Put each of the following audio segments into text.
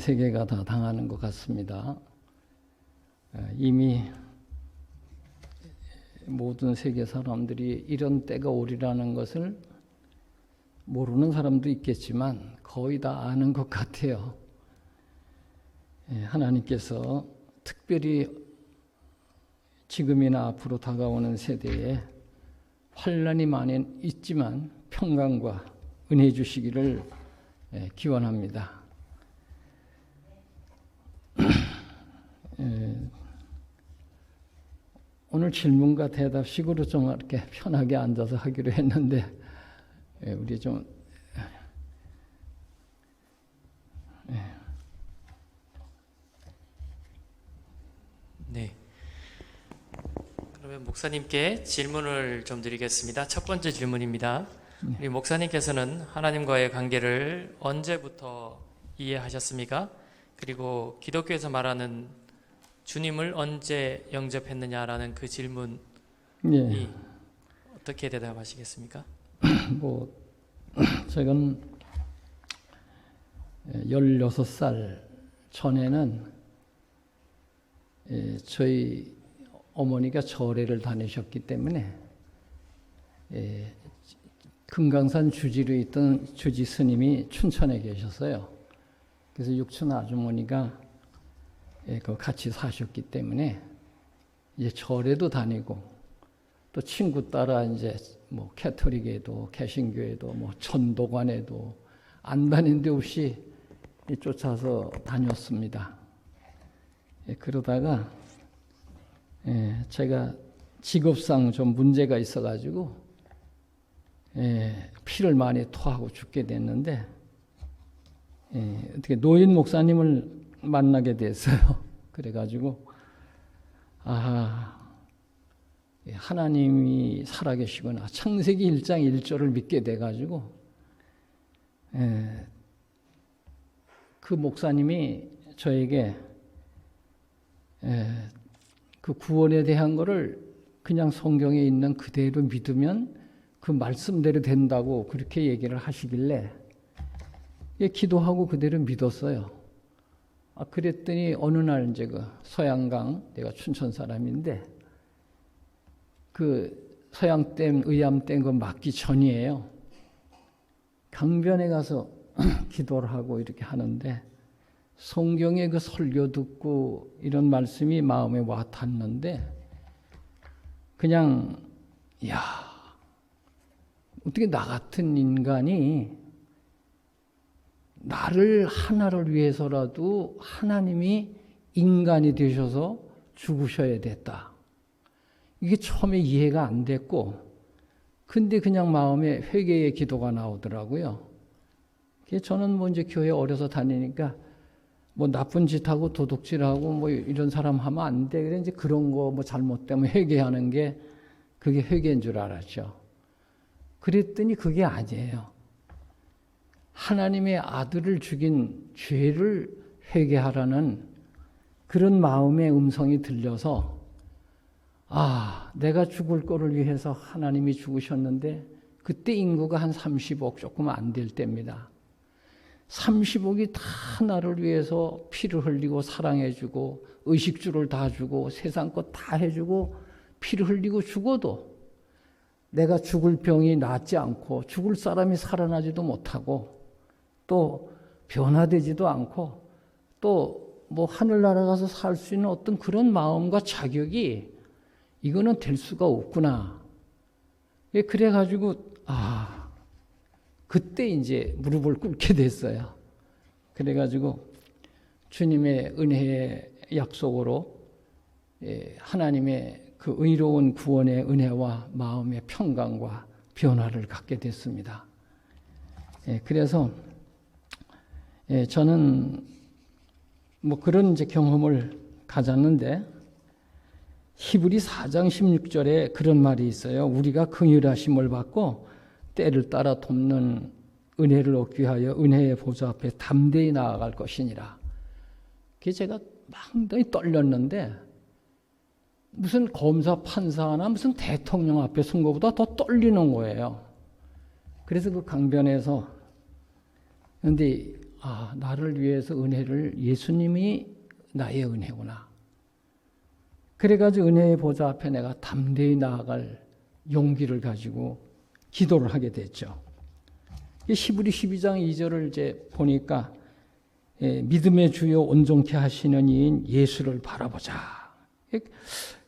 세계가 다 당하는 것 같습니다. 이미 모든 세계 사람들이 이런 때가 오리라는 것을 모르는 사람도 있겠지만 거의 다 아는 것 같아요. 하나님께서 특별히 지금이나 앞으로 다가오는 세대에 환난이 많이 있지만 평강과 은혜 주시기를 기원합니다. 오늘 질문과 대답식으로 좀 이렇게 편하게 앉아서 하기로 했는데 우리 좀 네. 그러면 목사님께 질문을 좀 드리겠습니다. 첫 번째 질문입니다. 우리 목사님께서는 하나님과의 관계를 언제부터 이해하셨습니까? 그리고 기독교에서 말하는 주님을 언제 영접했느냐라는 그 질문이 어떻게 대답하시겠습니까? 제가 16살 전에는 저희 어머니가 절에를 다니셨기 때문에 금강산 주지로 있던 주지 스님이 춘천에 계셨어요. 그래서 육촌 아주머니가 같이 사셨기 때문에 이제 절에도 다니고 또 친구 따라 이제 뭐 캐토릭에도 개신교에도 뭐 전도관에도 안 다닌 데 없이 쫓아서 다녔습니다. 그러다가 제가 직업상 좀 문제가 있어가지고 피를 많이 토하고 죽게 됐는데 어떻게 노인 목사님을 만나게 됐어요. 그래가지고 하나님이 살아계시구나. 창세기 1장 1절을 믿게 돼가지고 그 목사님이 저에게 그 구원에 대한 거를 그냥 성경에 있는 그대로 믿으면 그 말씀대로 된다고 그렇게 얘기를 하시길래 기도하고 그대로 믿었어요. 그랬더니 어느 날 이제 그 서양강, 내가 춘천 사람인데 그 서양댐, 의암댐 그 막기 전이에요. 강변에 가서 기도를 하고 이렇게 하는데 성경의 그 설교 듣고 이런 말씀이 마음에 와 닿는데 그냥 어떻게 나 같은 인간이 나를 하나를 위해서라도 하나님이 인간이 되셔서 죽으셔야 됐다. 이게 처음에 이해가 안 됐고 근데 그냥 마음에 회개의 기도가 나오더라고요. 저는 뭐 이제 교회 어려서 다니니까 뭐 나쁜 짓 하고 도둑질하고 뭐 이런 사람 하면 안 돼. 그래 이제 그런 거 뭐 잘못되면 회개하는 게 그게 회개인 줄 알았죠. 그랬더니 그게 아니에요. 하나님의 아들을 죽인 죄를 회개하라는 그런 마음의 음성이 들려서 내가 죽을 거를 위해서 하나님이 죽으셨는데 그때 인구가 한 30억 조금 안 될 때입니다. 30억이 다 나를 위해서 피를 흘리고 사랑해주고 의식주를 다 주고 세상 것 다 해주고 피를 흘리고 죽어도 내가 죽을 병이 낫지 않고 죽을 사람이 살아나지도 못하고 또 변화되지도 않고 또 뭐 하늘 날아가서 살 수 있는 어떤 그런 마음과 자격이 이거는 될 수가 없구나. 그래가지고 그때 이제 무릎을 꿇게 됐어요. 그래가지고 주님의 은혜의 약속으로 하나님의 그 의로운 구원의 은혜와 마음의 평강과 변화를 갖게 됐습니다. 그래서 저는 뭐 그런 이제 경험을 가졌는데 히브리 4장 16절에 그런 말이 있어요. 우리가 긍휼하심을 받고 때를 따라 돕는 은혜를 얻기 위하여 은혜의 보좌 앞에 담대히 나아갈 것이니라. 그게 제가 상당히 떨렸는데 무슨 검사 판사나 무슨 대통령 앞에 선 것보다 더 떨리는 거예요. 그래서 그 강변에서 근데 아, 나를 위해서 은혜를 예수님이 나의 은혜구나. 그래가지고 은혜의 보좌 앞에 내가 담대히 나아갈 용기를 가지고 기도를 하게 됐죠. 히브리 12장 2절을 이제 보니까 믿음의 주요 온전케 하시는 이인 예수를 바라보자.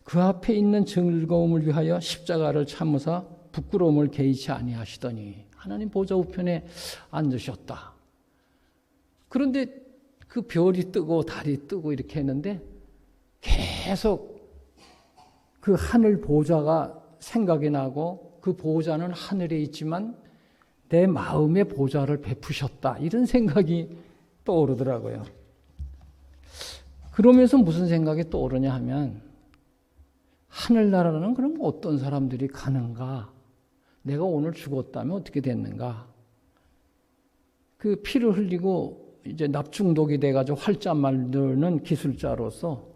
그 앞에 있는 즐거움을 위하여 십자가를 참으사 부끄러움을 개의치 아니하시더니 하나님 보좌 우편에 앉으셨다. 그런데 그 별이 뜨고 달이 뜨고 이렇게 했는데 계속 그 하늘 보좌가 생각이 나고 그 보좌는 하늘에 있지만 내 마음의 보좌를 베푸셨다. 이런 생각이 떠오르더라고요. 그러면서 무슨 생각이 떠오르냐 하면 하늘나라는 그럼 어떤 사람들이 가는가? 내가 오늘 죽었다면 어떻게 됐는가? 그 피를 흘리고 이제 납중독이 돼가지고 활자 만드는 기술자로서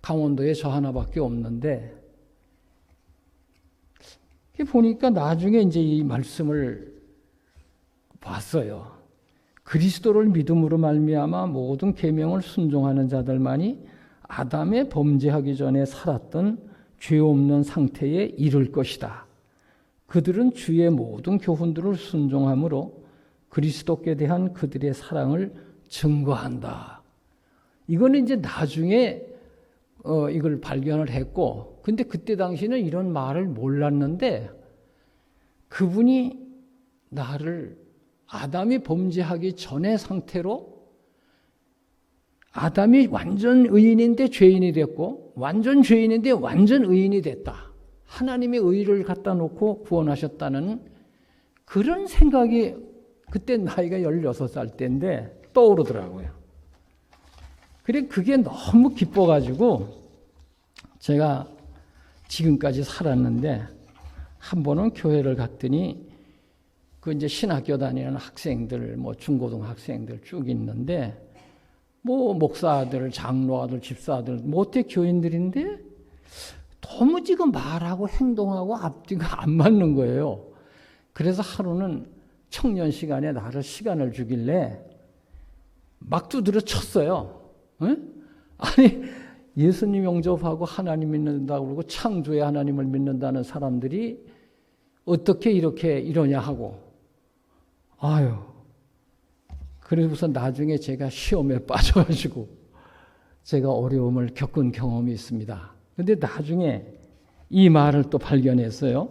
강원도에 저 하나밖에 없는데 보니까 나중에 이제 이 말씀을 봤어요. 그리스도를 믿음으로 말미암아 모든 계명을 순종하는 자들만이 아담의 범죄하기 전에 살았던 죄 없는 상태에 이를 것이다. 그들은 주의 모든 교훈들을 순종함으로 그리스도께 대한 그들의 사랑을 증거한다. 이거는 이제 나중에 이걸 발견을 했고, 근데 그때 당시는 이런 말을 몰랐는데 그분이 나를 아담이 범죄하기 전의 상태로 아담이 완전 의인인데 죄인이 됐고 완전 죄인인데 완전 의인이 됐다. 하나님의 의를 갖다 놓고 구원하셨다는 그런 생각이 그때 나이가 16살 때인데 떠오르더라고요. 그래 그게 너무 기뻐가지고 제가 지금까지 살았는데 한 번은 교회를 갔더니 그 이제 신학교 다니는 학생들, 뭐 중고등학생들 쭉 있는데 뭐 목사들, 장로아들, 집사들, 못해 교인들인데 도무지 그 말하고 행동하고 앞뒤가 안 맞는 거예요. 그래서 하루는 청년 시간에 나를 시간을 주길래 막 두드려 쳤어요. 응? 아니 예수님 영접하고 하나님 믿는다고 그러고 창조의 하나님을 믿는다는 사람들이 어떻게 이렇게 이러냐 하고 아유 그래서 나중에 제가 시험에 빠져가지고 제가 어려움을 겪은 경험이 있습니다. 그런데 나중에 이 말을 또 발견했어요.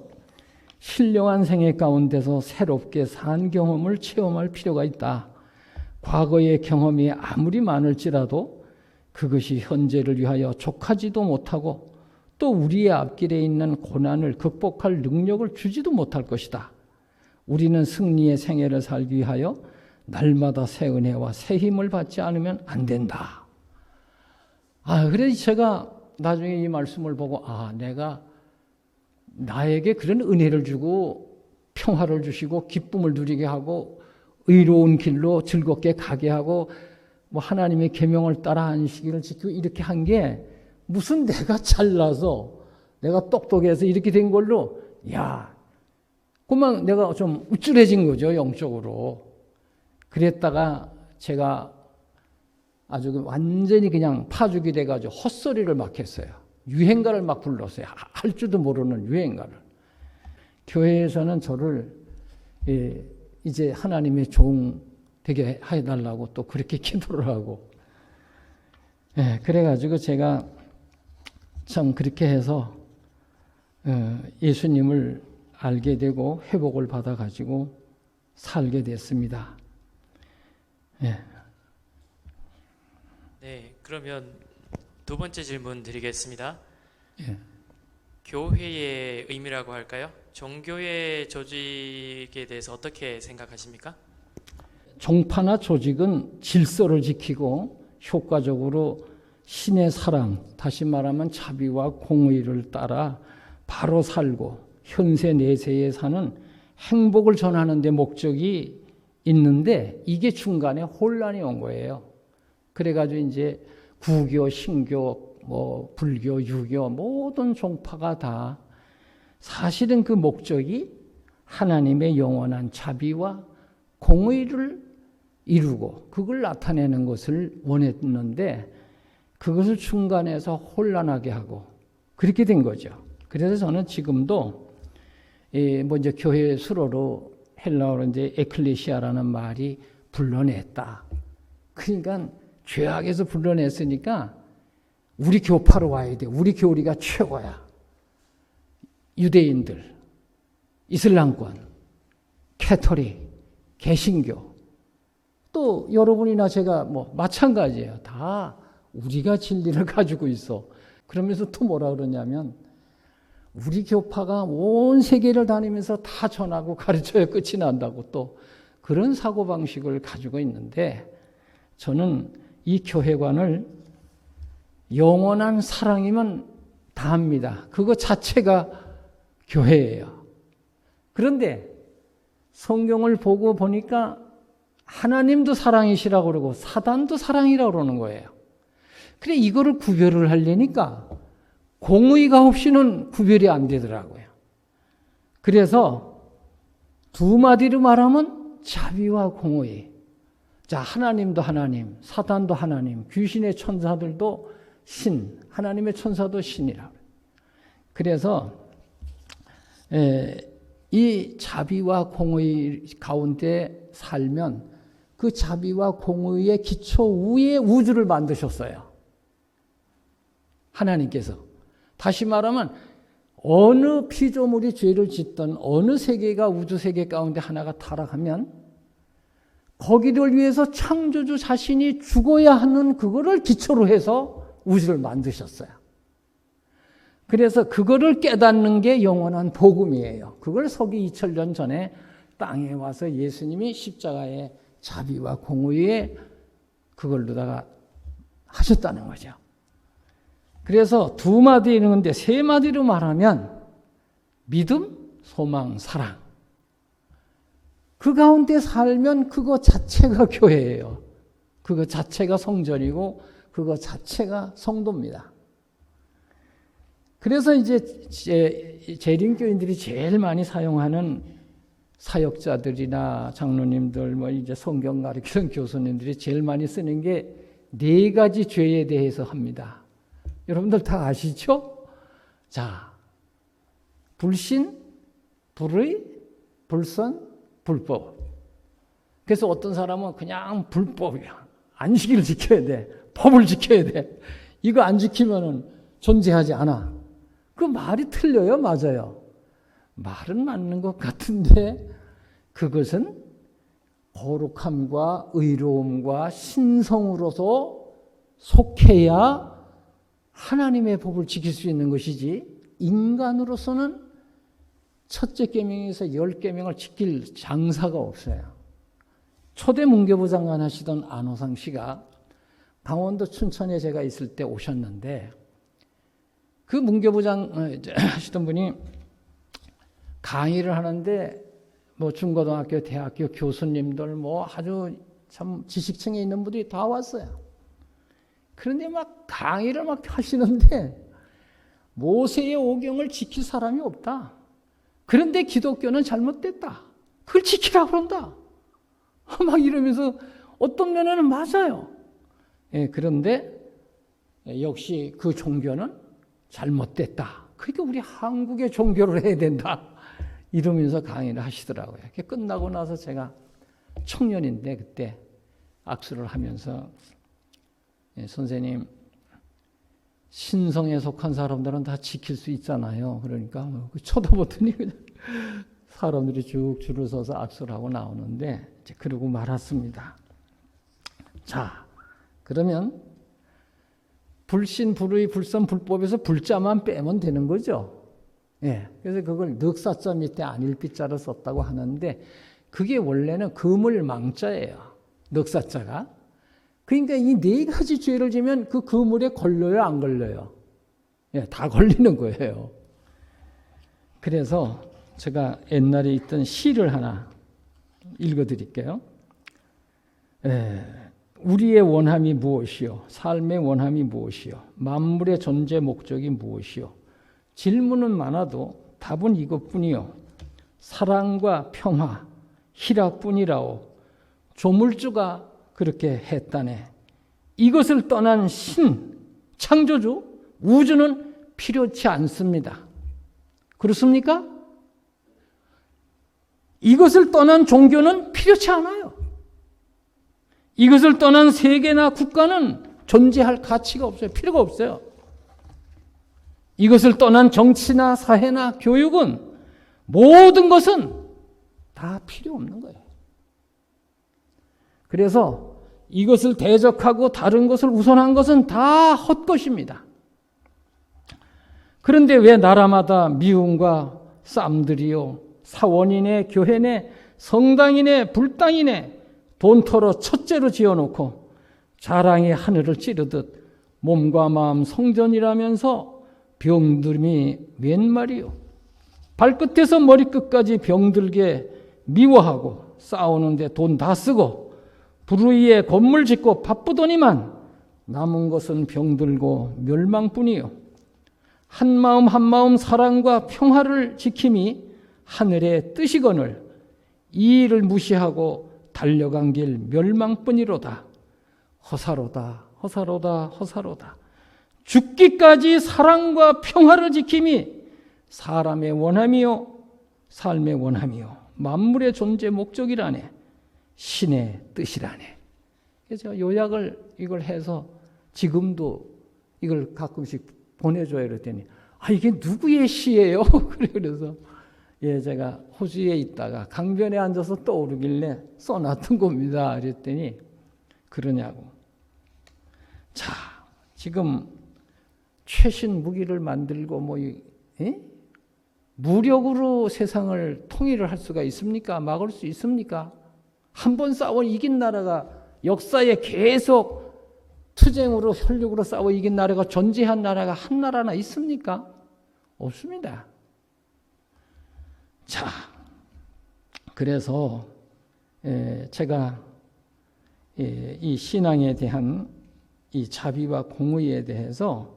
신령한 생애 가운데서 새롭게 산 경험을 체험할 필요가 있다. 과거의 경험이 아무리 많을지라도 그것이 현재를 위하여 족하지도 못하고 또 우리의 앞길에 있는 고난을 극복할 능력을 주지도 못할 것이다. 우리는 승리의 생애를 살기 위하여 날마다 새 은혜와 새 힘을 받지 않으면 안 된다. 그래서 제가 나중에 이 말씀을 보고 내가 나에게 그런 은혜를 주고 평화를 주시고 기쁨을 누리게 하고 의로운 길로 즐겁게 가게 하고 뭐 하나님의 계명을 따라 안식일을 지키고 이렇게 한 게 무슨 내가 잘나서 내가 똑똑해서 이렇게 된 걸로 그만 내가 좀 우쭐해진 거죠, 영적으로. 그랬다가 제가 아주 완전히 그냥 파죽이 돼가지고 헛소리를 막 했어요. 유행가를 막 불렀어요. 할 줄도 모르는 유행가를. 교회에서는 저를 이제 하나님의 종 되게 해달라고 또 그렇게 기도를 하고 그래가지고 제가 참 그렇게 해서 예수님을 알게 되고 회복을 받아가지고 살게 됐습니다. 네, 그러면 두 번째 질문 드리겠습니다. 교회의 의미라고 할까요? 종교의 조직에 대해서 어떻게 생각하십니까? 종파나 조직은 질서를 지키고 효과적으로 신의 사랑, 다시 말하면 자비와 공의를 따라 바로 살고 현세 내세에 사는 행복을 전하는 데 목적이 있는데 이게 중간에 혼란이 온 거예요. 그래가지고 이제 구교, 신교, 뭐 불교, 유교 모든 종파가 다 사실은 그 목적이 하나님의 영원한 자비와 공의를 이루고 그걸 나타내는 것을 원했는데 그것을 중간에서 혼란하게 하고 그렇게 된 거죠. 그래서 저는 지금도 먼저 교회 수로로 헬라어로 이제 에클레시아라는 말이 불러냈다. 그러니까 죄악에서 불러냈으니까 우리 교파로 와야 돼. 우리 교리가 최고야. 유대인들, 이슬람권, 캐토릭, 개신교 또 여러분이나 제가 뭐 마찬가지예요. 다 우리가 진리를 가지고 있어. 그러면서 또 뭐라 그러냐면 우리 교파가 온 세계를 다니면서 다 전하고 가르쳐야 끝이 난다고 또 그런 사고방식을 가지고 있는데 저는 이 교회관을 영원한 사랑이면 다 합니다. 그거 자체가 교회예요. 그런데 성경을 보고 보니까 하나님도 사랑이시라고 그러고 사단도 사랑이라고 그러는 거예요. 그래 이거를 구별을 하려니까 공의가 없이는 구별이 안 되더라고요. 그래서 두 마디로 말하면 자비와 공의. 자, 하나님도 하나님, 사단도 하나님, 귀신의 천사들도 신, 하나님의 천사도 신이라고. 그래서 이 자비와 공의 가운데 살면 그 자비와 공의의 기초 위에 우주를 만드셨어요. 하나님께서. 다시 말하면 어느 피조물이 죄를 짓던 어느 세계가 우주 세계 가운데 하나가 타락하면 거기를 위해서 창조주 자신이 죽어야 하는 그거를 기초로 해서 우주를 만드셨어요. 그래서 그거를 깨닫는 게 영원한 복음이에요. 그걸 서기 2000년 전에 땅에 와서 예수님이 십자가의 자비와 공의에 그걸로다가 하셨다는 거죠. 그래서 두 마디 있는데 세 마디로 말하면 믿음, 소망, 사랑. 그 가운데 살면 그거 자체가 교회예요. 그거 자체가 성전이고 그거 자체가 성도입니다. 그래서 이제 재림교인들이 제일 많이 사용하는 사역자들이나 장로님들, 뭐 이제 성경 가르치는 교수님들이 제일 많이 쓰는 게 네 가지 죄에 대해서 합니다. 여러분들 다 아시죠? 자, 불신, 불의, 불선, 불법. 그래서 어떤 사람은 그냥 불법이야. 안식일을 지켜야 돼. 법을 지켜야 돼. 이거 안 지키면은 존재하지 않아. 그 말이 틀려요? 맞아요? 말은 맞는 것 같은데 그것은 거룩함과 의로움과 신성으로서 속해야 하나님의 법을 지킬 수 있는 것이지 인간으로서는 첫째 계명에서 10계명을 지킬 장사가 없어요. 초대 문교부 장관 하시던 안호상 씨가 강원도 춘천에 제가 있을 때 오셨는데 그 문교부장 하시던 분이 강의를 하는데 뭐 중고등학교, 대학교 교수님들 뭐 아주 참 지식층에 있는 분들이 다 왔어요. 그런데 막 강의를 막 하시는데 모세의 오경을 지킬 사람이 없다. 그런데 기독교는 잘못됐다. 그걸 지키라고 그런다. 막 이러면서 어떤 면에는 맞아요. 예, 그런데 역시 그 종교는 잘못됐다. 그러니까 우리 한국의 종교를 해야 된다. 이러면서 강의를 하시더라고요. 끝나고 나서 제가 청년인데 그때 악수를 하면서 선생님 신성에 속한 사람들은 다 지킬 수 있잖아요. 그러니까 쳐다보더니 그냥 사람들이 쭉 줄을 서서 악수를 하고 나오는데 이제 그러고 말았습니다. 자, 그러면 불신, 불의, 불선, 불법에서 불자만 빼면 되는 거죠. 예, 그래서 그걸 늑사자 밑에 안일비자를 썼다고 하는데 그게 원래는 그물망자예요. 늑사자가. 그러니까 이 네 가지 죄를 지면 그 그물에 걸려요, 안 걸려요? 예, 다 걸리는 거예요. 그래서 제가 옛날에 있던 시를 하나 읽어드릴게요. 우리의 원함이 무엇이요? 삶의 원함이 무엇이요? 만물의 존재 목적이 무엇이요? 질문은 많아도 답은 이것뿐이요. 사랑과 평화, 희락뿐이라오. 조물주가 그렇게 했다네. 이것을 떠난 신, 창조주, 우주는 필요치 않습니다. 그렇습니까? 이것을 떠난 종교는 필요치 않아요. 이것을 떠난 세계나 국가는 존재할 가치가 없어요. 필요가 없어요. 이것을 떠난 정치나 사회나 교육은 모든 것은 다 필요 없는 거예요. 그래서 이것을 대적하고 다른 것을 우선한 것은 다 헛것입니다. 그런데 왜 나라마다 미움과 쌈들이요, 사원이네, 교회네, 성당이네, 불당이네, 돈 털어 첫째로 지어놓고 자랑의 하늘을 찌르듯 몸과 마음 성전이라면서 병듦이 웬 말이요. 발끝에서 머리끝까지 병들게 미워하고 싸우는데 돈 다 쓰고 불의에 건물 짓고 바쁘더니만 남은 것은 병들고 멸망뿐이요. 한마음 한마음 사랑과 평화를 지킴이 하늘의 뜻이거늘 이 일을 무시하고 달려간 길 멸망뿐이로다. 허사로다, 허사로다, 허사로다. 죽기까지 사랑과 평화를 지킴이 사람의 원함이요, 삶의 원함이요, 만물의 존재 목적이라네. 신의 뜻이라네. 그래서 제가 요약을 이걸 해서 지금도 이걸 가끔씩 보내줘야 그랬더니 이게 누구의 시예요? 그래서 제가 호주에 있다가 강변에 앉아서 떠오르길래 써놨던 겁니다. 그랬더니 그러냐고. 자, 지금 최신 무기를 만들고 무력으로 세상을 통일을 할 수가 있습니까? 막을 수 있습니까? 한 번 싸워 이긴 나라가 역사에 계속 투쟁으로 혈육으로 싸워 이긴 나라가 존재한 나라가 한 나라나 있습니까? 없습니다. 자, 그래서 제가 이 신앙에 대한 이 자비와 공의에 대해서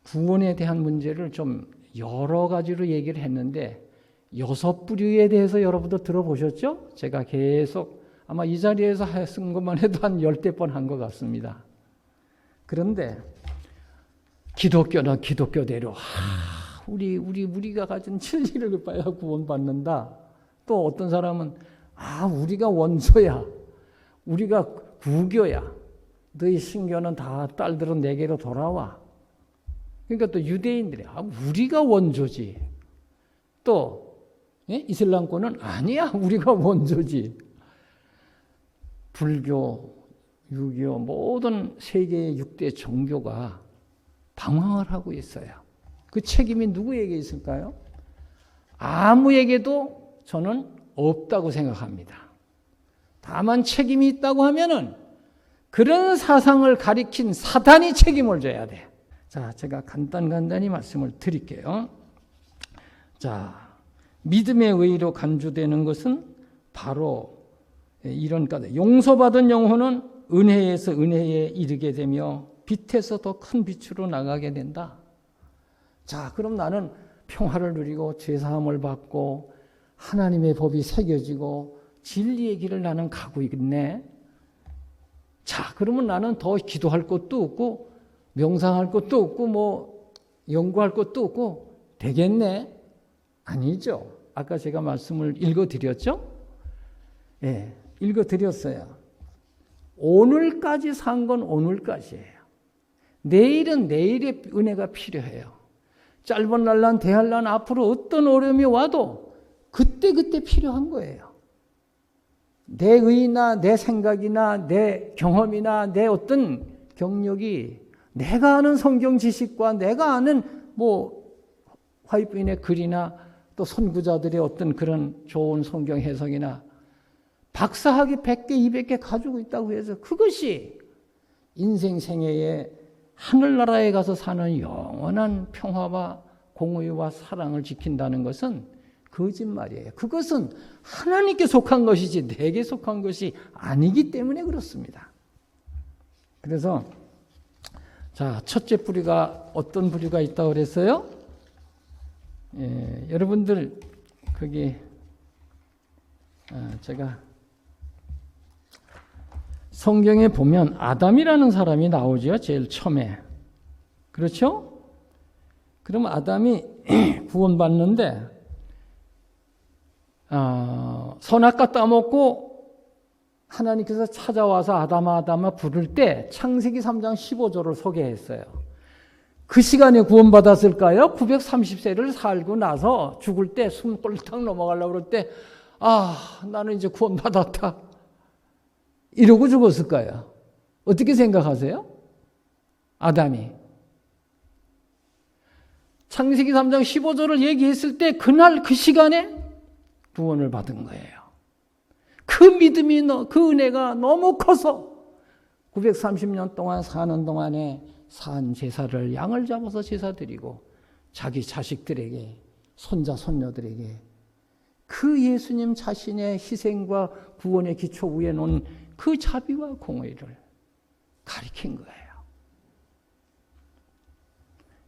구원에 대한 문제를 좀 여러 가지로 얘기를 했는데 6부류에 대해서 여러분도 들어보셨죠? 제가 계속 아마 이 자리에서 쓴 것만 해도 한 10대 번 한 것 같습니다. 그런데 기독교나 기독교대로 우리가 가진 진리를 봐야 구원받는다. 또 어떤 사람은 우리가 원조야. 우리가 구교야. 너희 신교는 다 딸들은 내게로 돌아와. 그러니까 또 유대인들이 우리가 원조지. 또 이슬람권은 아니야. 우리가 원조지. 불교, 유교 모든 세계의 6대 종교가 방황을 하고 있어요. 그 책임이 누구에게 있을까요? 아무에게도 저는 없다고 생각합니다. 다만 책임이 있다고 하면은 그런 사상을 가리킨 사단이 책임을 져야 돼. 자, 제가 간단히 말씀을 드릴게요. 자, 믿음의 의로 간주되는 것은 바로 이런 까닭. 용서받은 영혼은 은혜에서 은혜에 이르게 되며 빛에서 더 큰 빛으로 나가게 된다. 자, 그럼 나는 평화를 누리고 죄사함을 받고 하나님의 법이 새겨지고 진리의 길을 나는 가고 있네. 자, 그러면 나는 더 기도할 것도 없고 명상할 것도 없고 연구할 것도 없고 되겠네? 아니죠. 아까 제가 말씀을 읽어드렸죠? 읽어드렸어요. 오늘까지 산 건 오늘까지예요. 내일은 내일의 은혜가 필요해요. 짧은 날란 대할난 앞으로 어떤 어려움이 와도 그때 필요한 거예요. 내 의나 내 생각이나 내 경험이나 내 어떤 경력이 내가 아는 성경 지식과 내가 아는 화이트인의 글이나 또 선구자들의 어떤 그런 좋은 성경 해석이나 박사학위 100개, 200개 가지고 있다고 해서 그것이 인생 생애에 하늘나라에 가서 사는 영원한 평화와 공의와 사랑을 지킨다는 것은 거짓말이에요. 그것은 하나님께 속한 것이지 내게 속한 것이 아니기 때문에 그렇습니다. 그래서 자, 첫째 부류가 어떤 부류가 있다고 그랬어요? 여러분들 거기 제가 성경에 보면 아담이라는 사람이 나오죠. 제일 처음에. 그렇죠? 그럼 아담이 구원받는데 선악과 따먹고 하나님께서 찾아와서 아담아 부를 때 창세기 3장 15절을 소개했어요. 그 시간에 구원받았을까요? 930세를 살고 나서 죽을 때 숨 꼴딱 넘어가려고 그럴 때 나는 이제 구원받았다 이러고 죽었을까요? 어떻게 생각하세요? 아담이 창세기 3장 15절을 얘기했을 때 그날 그 시간에 구원을 받은 거예요. 그 믿음이 그 은혜가 너무 커서 930년 동안 사는 동안에 산 제사를 양을 잡아서 제사 드리고 자기 자식들에게 손자 손녀들에게 그 예수님 자신의 희생과 구원의 기초 위에 놓은 그 자비와 공의를 가리킨 거예요.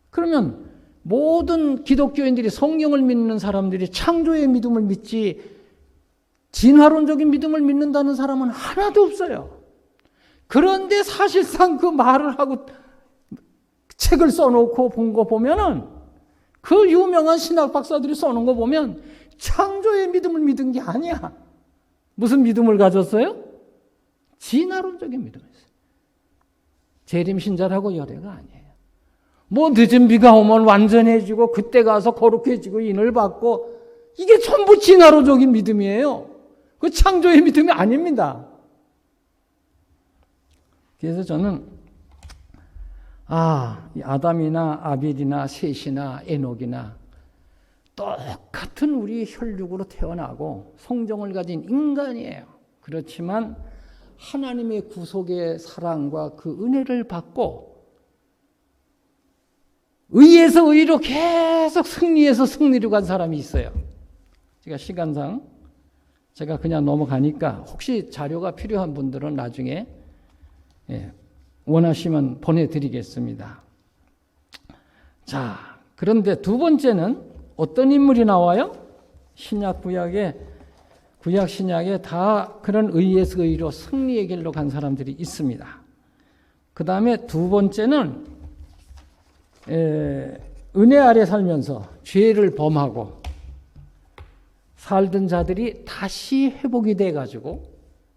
그러면 모든 기독교인들이 성경을 믿는 사람들이 창조의 믿음을 믿지 진화론적인 믿음을 믿는다는 사람은 하나도 없어요. 그런데 사실상 그 말을 하고 책을 써놓고 본 거 보면은 그 유명한 신학 박사들이 써놓은 거 보면 창조의 믿음을 믿은 게 아니야. 무슨 믿음을 가졌어요? 진화론적인 믿음을 했어요. 재림신자라고 열애가 아니에요. 뭐 늦은 비가 오면 완전해지고 그때 가서 거룩해지고 인을 받고 이게 전부 진화론적인 믿음이에요. 그 창조의 믿음이 아닙니다. 그래서 저는 이 아담이나 아벨이나 셋이나 에녹이나 똑같은 우리 혈육으로 태어나고 성정을 가진 인간이에요. 그렇지만 하나님의 구속의 사랑과 그 은혜를 받고 의에서 의로 계속 승리해서 승리로 간 사람이 있어요. 제가 시간상 제가 그냥 넘어가니까 혹시 자료가 필요한 분들은 나중에 원하시면 보내드리겠습니다. 자, 그런데 두 번째는 어떤 인물이 나와요? 신약 구약에 구약 신약에 다 그런 의에서 의로 승리의 길로 간 사람들이 있습니다. 그 다음에 두 번째는 은혜 아래 살면서 죄를 범하고 살던 자들이 다시 회복이 돼가지고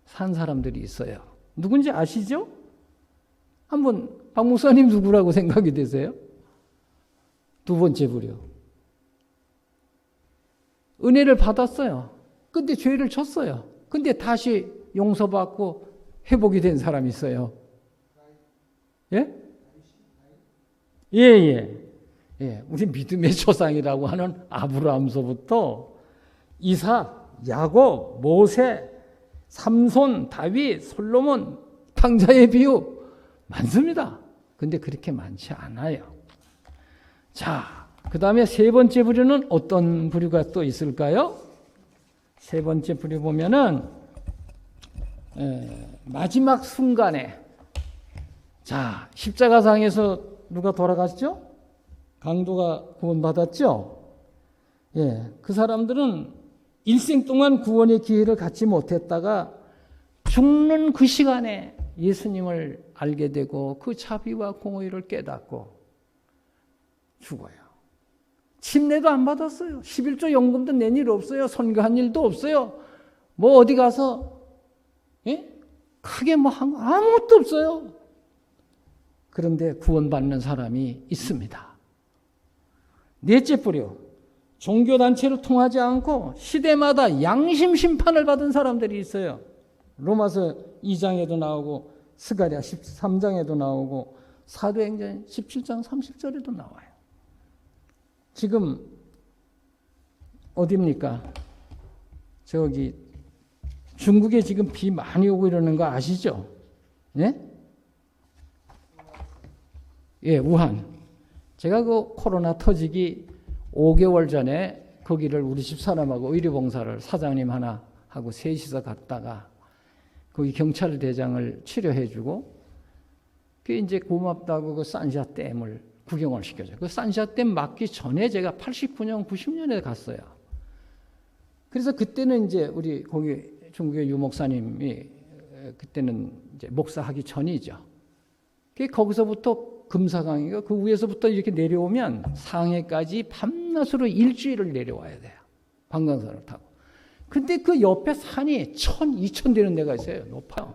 산 사람들이 있어요. 누군지 아시죠? 한번 박 목사님 누구라고 생각이 되세요? 두 번째 부류. 은혜를 받았어요. 근데 죄를 졌어요. 근데 다시 용서받고 회복이 된 사람이 있어요. 예? 예. 우리 믿음의 조상이라고 하는 아브라함서부터 이삭, 야곱, 모세, 삼손, 다윗, 솔로몬, 탕자의 비유 많습니다. 근데 그렇게 많지 않아요. 자, 그 다음에 세 번째 부류는 어떤 부류가 또 있을까요? 세 번째 부류 보면은 마지막 순간에 자, 십자가상에서 누가 돌아갔죠? 강도가 구원받았죠? 예, 그 사람들은 일생 동안 구원의 기회를 갖지 못했다가 죽는 그 시간에 예수님을 알게 되고 그 자비와 공의를 깨닫고 죽어요. 침례도 안 받았어요. 11조 연금도 낸 일 없어요. 선교한 일도 없어요. 뭐 어디 가서 크게 뭐 한 거 아무것도 없어요. 그런데 구원받는 사람이 있습니다. 넷째 부류, 종교단체를 통하지 않고 시대마다 양심 심판을 받은 사람들이 있어요. 로마서 2장에도 나오고 스가랴 13장에도 나오고 사도행전 17장 30절에도 나와요. 지금 어디입니까? 저기 중국에 지금 비 많이 오고 이러는 거 아시죠? 예? 예, 우한. 제가 그 코로나 터지기 5개월 전에 거기를 우리 집사람하고 의료봉사를 사장님 하나 하고 셋이서 갔다가 거기 경찰대장을 치료해주고 그 이제 고맙다고 그 산샤 댐을 구경을 시켜줘요. 그 산샤 댐 막기 전에 제가 89년, 90년에 갔어요. 그래서 그때는 이제 우리 거기 중국의 유 목사님이 그때는 이제 목사하기 전이죠. 거기서부터 금사강이가 그 위에서부터 이렇게 내려오면 상해까지 밤낮으로 일주일을 내려와야 돼요. 관광선을 타고. 근데 그 옆에 산이 1,000, 2,000 되는 데가 있어요. 높아요.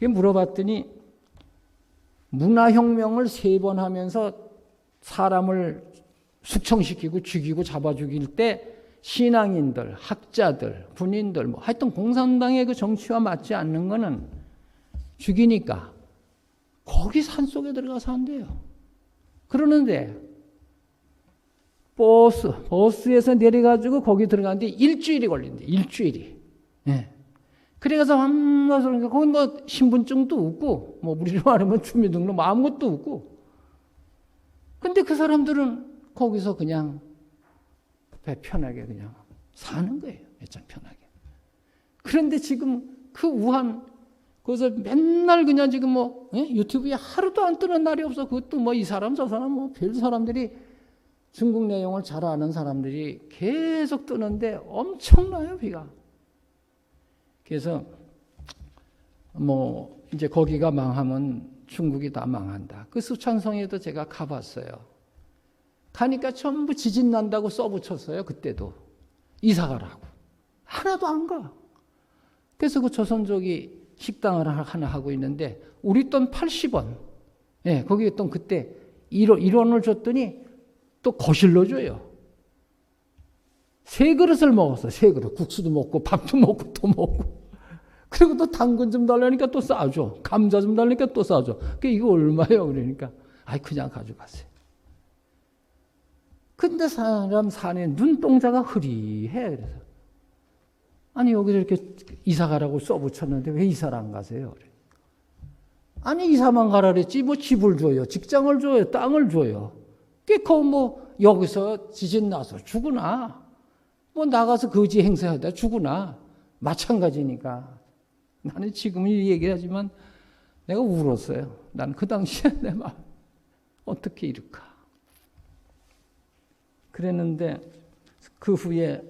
물어봤더니 문화혁명을 3번 하면서 사람을 숙청시키고 죽이고 잡아 죽일 때 신앙인들, 학자들, 군인들, 뭐 하여튼 공산당의 그 정치와 맞지 않는 거는 죽이니까 거기 산속에 들어가서 한대요. 그러는데 버스에서 내려가지고 거기 들어가는데 일주일이 걸린대. 일주일이. 예. 그래서 밤낮 그러니까 거기 뭐 신분증도 없고 뭐 우리로 말하면 주민등록 뭐 아무것도 없고. 근데 그 사람들은 거기서 그냥 배 편하게 그냥 사는 거예요. 참 편하게. 그런데 지금 그 우한 거기서 맨날 그냥 지금 뭐 유튜브에 하루도 안 뜨는 날이 없어. 그것도 뭐 이 사람 저 사람 뭐 별 사람들이 중국 내용을 잘 아는 사람들이 계속 뜨는데 엄청나요, 비가. 그래서 뭐 이제 거기가 망하면 중국이 다 망한다. 그 수촨성에도 제가 가봤어요. 가니까 전부 지진 난다고 써붙였어요. 그때도 이사 가라고. 하나도 안 가. 그래서 그 조선족이 식당을 하나 하고 있는데 우리 돈 80원. 예, 거기에 또 그때 1원을 줬더니 또 거실로 줘요. 3그릇을 먹었어. 3그릇. 국수도 먹고 밥도 먹고 또 먹고. 그리고 또 당근 좀 달라니까 또 싸줘. 감자 좀 달라니까 또 싸줘. 이거 얼마예요? 그러니까 그냥 가져가세요. 근데 사람 산에 눈동자가 흐리해. 그래서 아니 여기서 이렇게 이사 가라고 써붙였는데 왜 이사를 안 가세요? 그래. 아니 이사만 가라 그랬지 뭐 집을 줘요. 직장을 줘요. 땅을 줘요. 뭐 여기서 지진 나서 죽으나 뭐 나가서 거지 행세하다 죽으나 마찬가지니까. 나는 지금 이 얘기하지만 내가 울었어요. 난 그 당시에 내 마음 어떻게 이럴까. 그랬는데 그 후에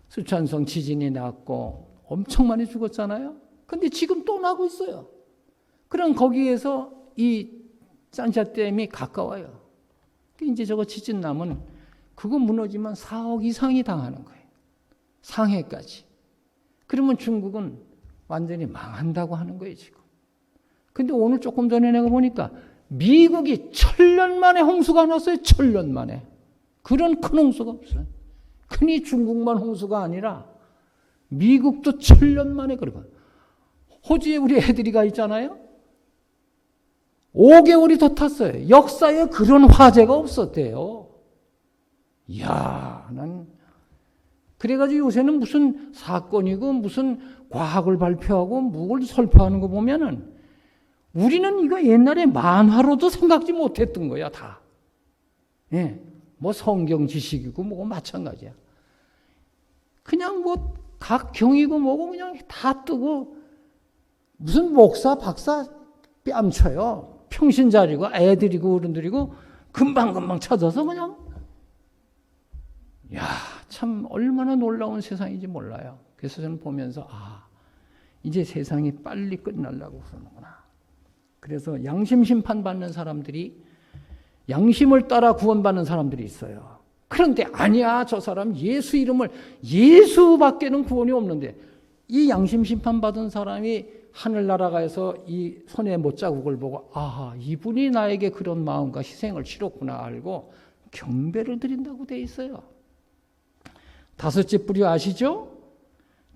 수촨성 지진이 났고 엄청 많이 죽었잖아요. 근데 지금 또 나고 있어요. 그럼 거기에서 이 짠샤댐이 가까워요. 이제 저거 지진 나면 그거 무너지면 4억 이상이 당하는 거예요. 상해까지. 그러면 중국은 완전히 망한다고 하는 거예요, 지금. 근데 오늘 조금 전에 내가 보니까 미국이 1000년 만에 홍수가 났어요. 1000년 만에. 그런 큰 홍수가 없어요. 흔히 중국만 홍수가 아니라 미국도 1000년 만에 그러고. 호주에 우리 애들이 가 있잖아요. 5개월이 더 탔어요. 역사에 그런 화재가 없었대요. 이야, 난 그래가지고 요새는 무슨 사건이고 무슨 과학을 발표하고 뭘 설파하는 거 보면은 우리는 이거 옛날에 만화로도 생각지 못했던 거야, 다. 예, 뭐 성경 지식이고 뭐고 마찬가지야. 그냥 뭐 각경이고 뭐고 그냥 다 뜨고 무슨 목사, 박사 뺨쳐요. 평신자리고 애들이고 어른들이고 금방금방 찾아서 그냥 참 얼마나 놀라운 세상인지 몰라요. 그래서 저는 보면서 이제 세상이 빨리 끝나려고 그러는구나. 그래서 양심 심판 받는 사람들이 양심을 따라 구원받는 사람들이 있어요. 그런데 아니야, 저 사람 예수 이름을 예수밖에는 구원이 없는데 이 양심 심판 받은 사람이 하늘나라 가서 이 손에 못자국을 보고 이분이 나에게 그런 마음과 희생을 치렀구나 알고 경배를 드린다고 돼 있어요. 5째 뿌리 아시죠?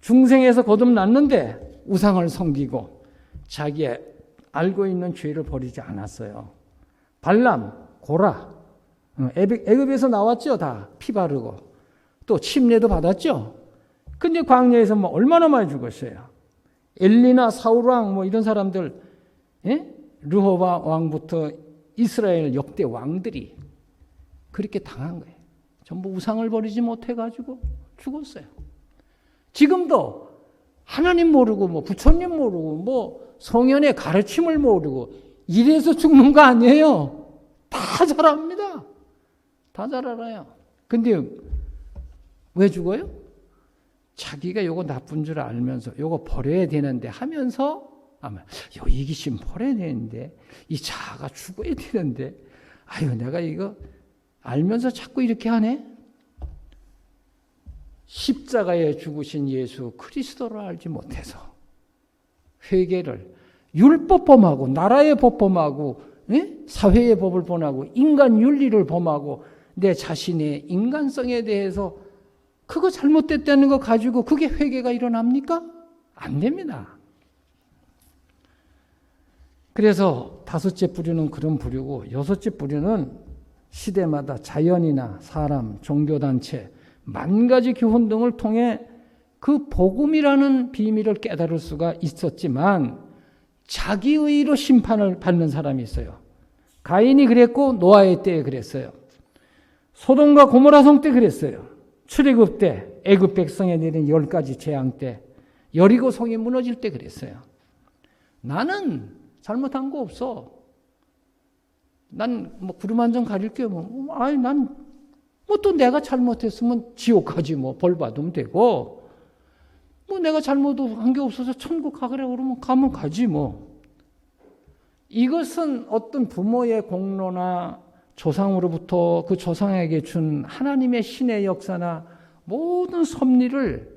중생에서 거듭났는데 우상을 섬기고 자기의 알고 있는 죄를 버리지 않았어요. 발람, 고라, 애굽에서 나왔죠. 다 피 바르고 또 침례도 받았죠. 근데 광야에서 뭐 얼마나 많이 죽었어요. 엘리나 사울왕 뭐 이런 사람들, 르호바 왕부터 이스라엘 역대 왕들이 그렇게 당한 거예요. 전부 우상을 버리지 못해가지고 죽었어요. 지금도 하나님 모르고 뭐 부처님 모르고 뭐 성현의 가르침을 모르고 이래서 죽는 거 아니에요. 다 잘 압니다. 다 잘 알아요. 근데 왜 죽어요? 자기가 요거 나쁜 줄 알면서 요거 버려야 되는데 하면서 아마 요 이기심 버려야 되는데 이 자아가 죽어야 되는데 아유 내가 이거 알면서 자꾸 이렇게 하네. 십자가에 죽으신 예수 그리스도를 알지 못해서 회개를 율법 범하고 나라의 법 범하고 사회의 법을 범하고 인간 윤리를 범하고 내 자신의 인간성에 대해서 그거 잘못됐다는 거 가지고 그게 회개가 일어납니까? 안 됩니다. 그래서 다섯째 부류는 그런 부류고 여섯째 부류는 시대마다 자연이나 사람, 종교단체, 만 가지 교훈 등을 통해 그 복음이라는 비밀을 깨달을 수가 있었지만 자기의로 심판을 받는 사람이 있어요. 가인이 그랬고 노아의 때에 그랬어요. 소돔과 고모라 성 때 그랬어요. 출애굽 때 애굽 백성에 내린 10가지 재앙 때 여리고 성이 무너질 때 그랬어요. 나는 잘못한 거 없어. 난 뭐 구름 한 점 가릴게요. 난 뭐 또 내가 잘못했으면 지옥 가지 뭐 벌 받으면 되고 뭐 내가 잘못한 게 없어서 천국 가그래 그러면 가면 가지 뭐. 이것은 어떤 부모의 공로나 조상으로부터 그 조상에게 준 하나님의 신의 역사나 모든 섭리를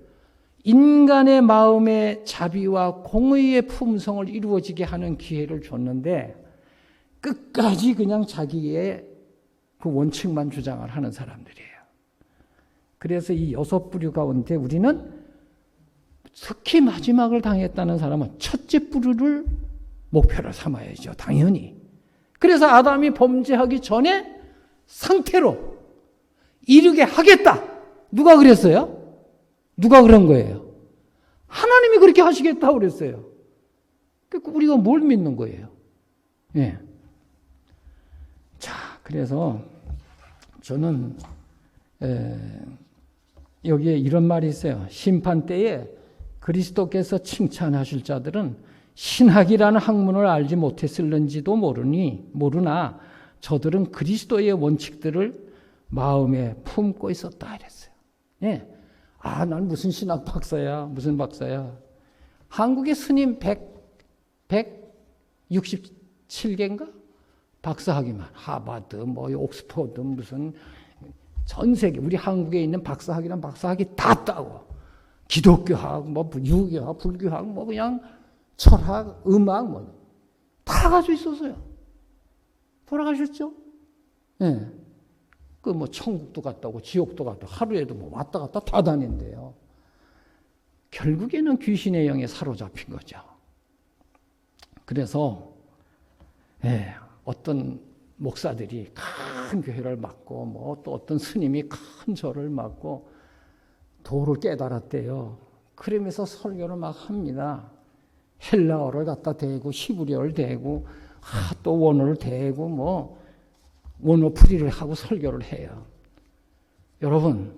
인간의 마음의 자비와 공의의 품성을 이루어지게 하는 기회를 줬는데 끝까지 그냥 자기의 그 원칙만 주장을 하는 사람들이에요. 그래서 이 여섯 부류 가운데 우리는 특히 마지막을 당했다는 사람은 첫째 부류를 목표로 삼아야죠. 당연히. 그래서 아담이 범죄하기 전에 상태로 이르게 하겠다. 누가 그랬어요? 누가 그런 거예요? 하나님이 그렇게 하시겠다고 그랬어요. 그러니까 우리가 뭘 믿는 거예요? 예. 자, 그래서 저는 여기에 이런 말이 있어요. 심판 때에 그리스도께서 칭찬하실 자들은 신학이라는 학문을 알지 못했을는지도 모르나 저들은 그리스도의 원칙들을 마음에 품고 있었다 이랬어요. 예. 난 무슨 신학 박사야, 무슨 박사야. 한국의 스님 167개인가? 박사학위만. 하버드, 뭐, 옥스퍼드, 무슨 전 세계, 우리 한국에 있는 박사학위란 박사학위 다 따고. 기독교학, 뭐, 유교학, 불교학, 뭐, 그냥 철학, 음악, 뭐, 다 가지고 있었어요. 돌아가셨죠? 예. 네. 그 뭐 천국도 갔다 오고 지옥도 갔다 오고 하루에도 뭐 왔다 갔다 다 다닌대요. 결국에는 귀신의 영에 사로잡힌 거죠. 그래서 어떤 목사들이 큰 교회를 맡고 뭐 또 어떤 스님이 큰 절을 맡고 도를 깨달았대요. 그러면서 설교를 막 합니다. 헬라어를 갖다 대고 히브리어를 대고 또 원어를 대고 뭐 원어풀이를 하고 설교를 해요. 여러분,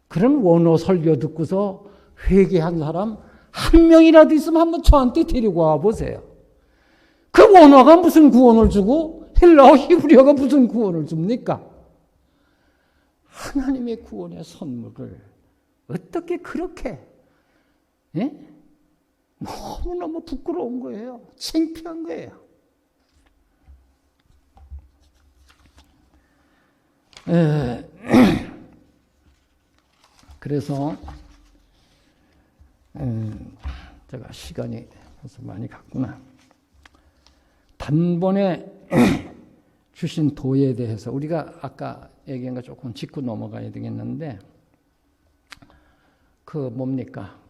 그런 원어 설교 듣고서 회개한 사람 한 명이라도 있으면 한번 저한테 데리고 와 보세요. 그 원어가 무슨 구원을 주고 헬라어 히브리어가 무슨 구원을 줍니까? 하나님의 구원의 선물을 어떻게 그렇게 너무너무 부끄러운 거예요. 창피한 거예요. 그래서 제가 시간이 벌써 많이 갔구나. 단번에 주신 도에 대해서 우리가 아까 얘기한 거 조금 짚고 넘어가야 되겠는데 그 뭡니까?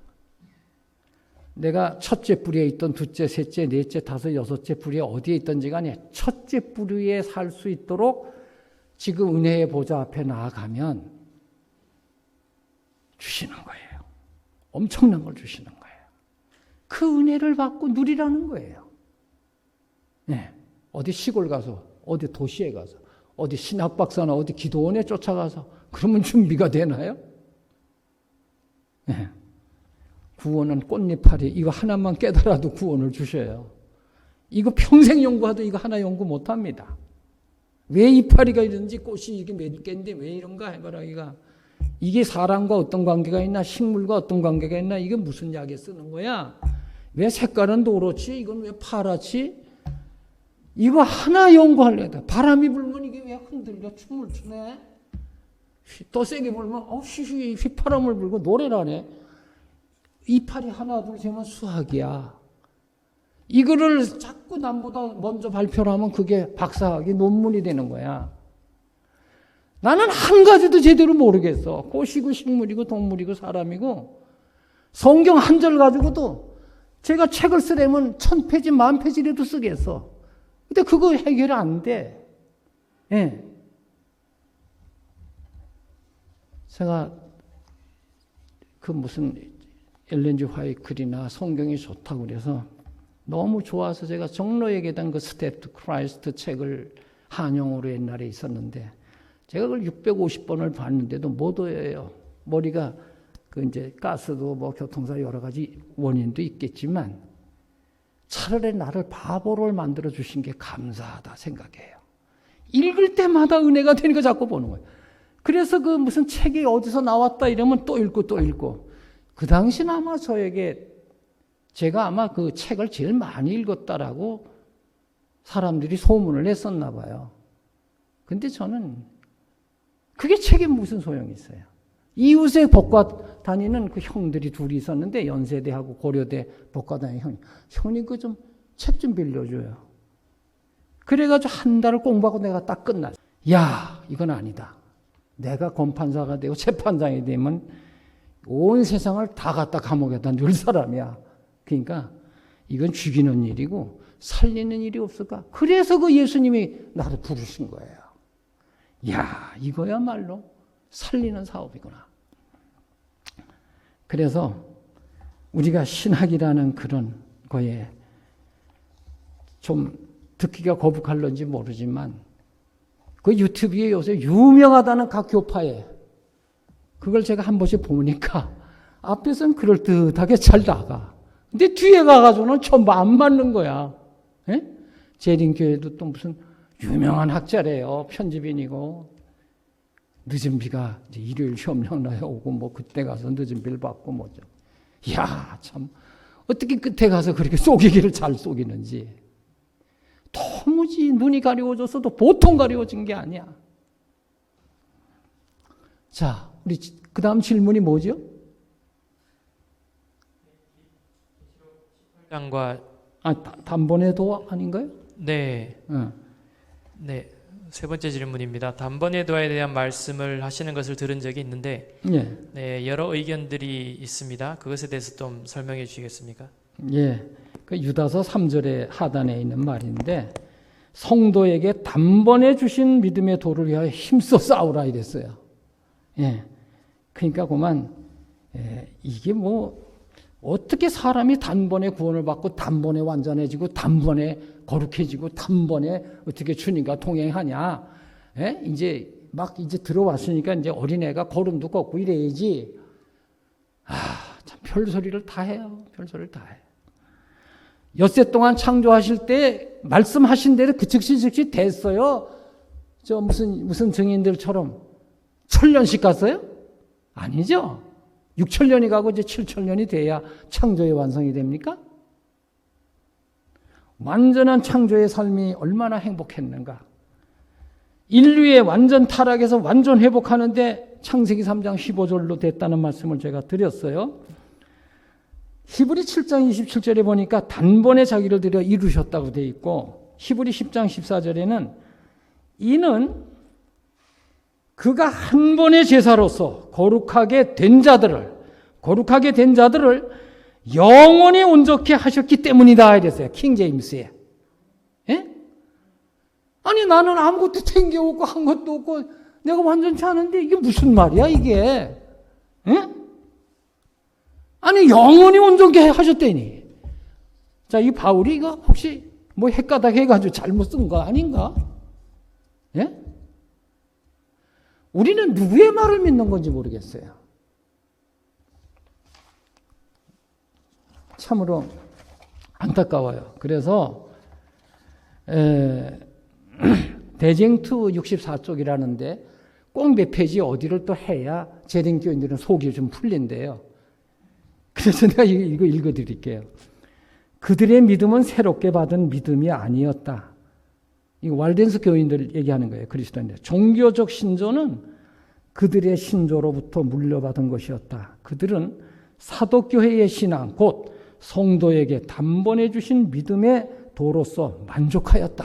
내가 첫째 뿌리에 있던 둘째, 셋째, 넷째, 다섯, 여섯째 뿌리에 어디에 있던지 간에 첫째 뿌리에 살 수 있도록 지금 은혜의 보좌 앞에 나아가면 주시는 거예요. 엄청난 걸 주시는 거예요. 그 은혜를 받고 누리라는 거예요. 네. 어디 시골 가서, 어디 도시에 가서, 어디 신학박사나 어디 기도원에 쫓아가서 그러면 준비가 되나요? 네. 구원은 꽃잎파리 이거 하나만 깨달아도 구원을 주셔요. 이거 평생 연구해도 이거 하나 연구 못합니다. 왜 이파리가 이런지 꽃이 이게 몇 개인데 왜 이런가 해봐라. 이게 사람과 어떤 관계가 있나, 식물과 어떤 관계가 있나, 이게 무슨 약에 쓰는 거야? 왜 색깔은 노랗지? 이건 왜 파랗지? 이거 하나 연구하려야 돼. 바람이 불면 이게 왜 흔들려 춤을 추네? 또 세게 불면 휘파람을 불고 노래를 하네. 이파리 하나 둘 세면 수학이야. 이거를 자꾸 남보다 먼저 발표를 하면 그게 박사학위 논문이 되는 거야. 나는 한 가지도 제대로 모르겠어. 꽃이고 식물이고 동물이고 사람이고 성경 한 절 가지고도 제가 책을 쓰려면 1000페이지, 10,000페이지라도 쓰겠어. 근데 그거 해결이 안 돼. 예. 제가 그 무슨 엘렌 화이클이나 성경이 좋다고 그래서 너무 좋아서 제가 종로에 계단 그 스텝 투 크라이스트 책을 한영어로 옛날에 있었는데 제가 그걸 650번을 봤는데도 못 외워요. 머리가 그 이제 가스도 뭐 교통사 여러 가지 원인도 있겠지만 차라리 나를 바보를 만들어 주신 게 감사하다 생각해요. 읽을 때마다 은혜가 되니까 자꾸 보는 거예요. 그래서 그 무슨 책이 어디서 나왔다 이러면 또 읽고 또 읽고 그 당시는 아마 저에게 제가 아마 그 책을 제일 많이 읽었다라고 사람들이 소문을 냈었나 봐요. 근데 저는 그게 책에 무슨 소용이 있어요. 이웃의 법과 다니는 그 형들이 둘이 있었는데 연세대하고 고려대 법과 다니는 형님 그 좀 책 좀 빌려줘요. 그래가지고 한 달을 공부하고 내가 딱 끝났어요. 야 이건 아니다. 내가 검판사가 되고 재판장이 되면 온 세상을 다 갖다 감옥에다 넣을 사람이야. 그러니까 이건 죽이는 일이고 살리는 일이 없을까? 그래서 그 예수님이 나를 부르신 거예요. 야, 이거야말로 살리는 사업이구나. 그래서 우리가 신학이라는 그런 거에 좀 듣기가 거북할런지 모르지만 그 유튜브에 요새 유명하다는 각 교파에 그걸 제가 한 번씩 보니까 앞에서는 그럴듯하게 잘 나가. 근데 뒤에 가가지고는 전부 안 맞는 거야. 예? 재림교회도 또 무슨 유명한 학자래요. 편집인이고. 늦은 비가 이제 일요일 시험령 나에 오고 뭐 그때 가서 늦은 비를 받고 뭐죠. 이야, 참. 어떻게 끝에 가서 그렇게 속이기를 잘 속이는지. 도무지 눈이 가려워져서도 보통 가려워진 게 아니야. 자, 우리 그 다음 질문이 뭐죠? 장과 단번에 도와 아닌가요? 네. 네. 세 번째 질문입니다. 단번에 도와에 대한 말씀을 하시는 것을 들은 적이 있는데 예. 네, 여러 의견들이 있습니다. 그것에 대해서 좀 설명해 주시겠습니까? 예. 그 유다서 3절의 하단에 있는 말인데 성도에게 단번에 주신 믿음의 도를 위하여 힘써 싸우라 이랬어요. 예. 그러니까 그만 이게 뭐 어떻게 사람이 단번에 구원을 받고 단번에 완전해지고 단번에 거룩해지고 단번에 어떻게 주님과 동행하냐? 예? 이제 들어왔으니까 이제 어린애가 걸음도 걷고 이래야지. 참 별소리를 다 해요. 별소리를 다 해. 엿새 동안 창조하실 때 말씀하신 대로 그 즉시 됐어요. 저 무슨 증인들처럼 1000년씩 갔어요? 아니죠. 6000년이 가고 이제 7000년이 돼야 창조의 완성이 됩니까? 완전한 창조의 삶이 얼마나 행복했는가. 인류의 완전 타락에서 완전 회복하는데 창세기 3장 15절로 됐다는 말씀을 제가 드렸어요. 히브리 7장 27절에 보니까 단번에 자기를 들여 이루셨다고 되어 있고 히브리 10장 14절에는 이는 그가 한 번의 제사로서 거룩하게 된 자들을 영원히 온전케 하셨기 때문이다 이랬어요. 킹 제임스에. 예? 아니 나는 아무것도 챙겨오고 한 것도 없고 내가 완전치 않은데 이게 무슨 말이야 이게. 예? 아니 영원히 온전케 하셨다니. 자, 이 바울이 이거 혹시 뭐 헷가닥 해가지고 잘못 쓴 거 아닌가? 예? 우리는 누구의 말을 믿는 건지 모르겠어요. 참으로 안타까워요. 그래서 대쟁투 64쪽이라는데 꼭 몇 페이지 어디를 또 해야 재림교인들은 속이 좀 풀린대요. 그래서 내가 이거 읽어드릴게요. 그들의 믿음은 새롭게 받은 믿음이 아니었다. 이거 walden스 교인들 얘기하는 거예요. 그리스도인들. 종교적 신조는 그들의 신조로부터 물려받은 것이었다. 그들은 사도교회의 신앙, 곧 성도에게 단번에 주신 믿음의 도로서 만족하였다.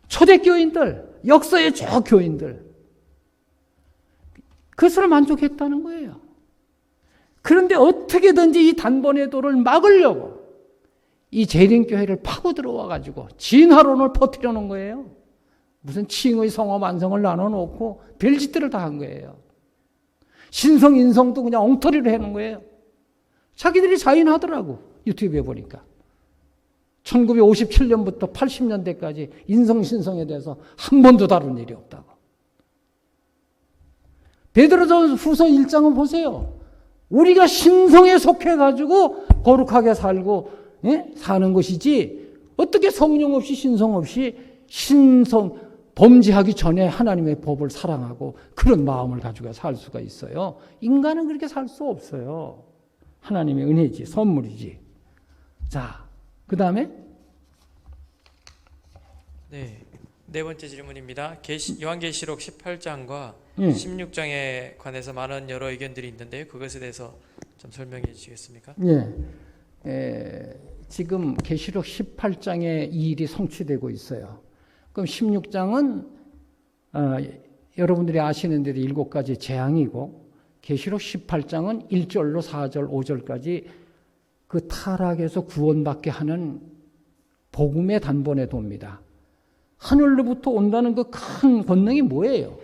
초대교인들, 역사의 저 교인들, 그것을 만족했다는 거예요. 그런데 어떻게든지 이 단번의 도를 막으려고 이 재림교회를 파고 들어와 가지고 진화론을 퍼뜨려 놓은 거예요. 무슨 칭의 성어 만성을 나눠놓고 별짓들을 다 한 거예요. 신성 인성도 그냥 엉터리로 해놓은 거예요. 자기들이 자인하더라고. 유튜브에 보니까 1957년부터 80년대까지 인성 신성에 대해서 한 번도 다룬 일이 없다고. 베드로전서 후서 1장은 보세요. 우리가 신성에 속해가지고 거룩하게 살고 사는 것이지 어떻게 성령 없이 신성 없이 범죄하기 전에 하나님의 법을 사랑하고 그런 마음을 가지고 살 수가 있어요. 인간은 그렇게 살 수 없어요. 하나님의 은혜지, 선물이지. 자, 그 다음에 네 번째 질문입니다. 요한계시록 18장과 16장에 관해서 많은 여러 의견들이 있는데요. 그것에 대해서 좀 설명해 주시겠습니까? 지금 계시록 18장에 이 일이 성취되고 있어요. 그럼 16장은 여러분들이 아시는 대로 7가지 재앙이고 계시록 18장은 1절로 4절, 5절까지 그 타락에서 구원받게 하는 복음의 단번에 돕니다. 하늘로부터 온다는 그 큰 권능이 뭐예요?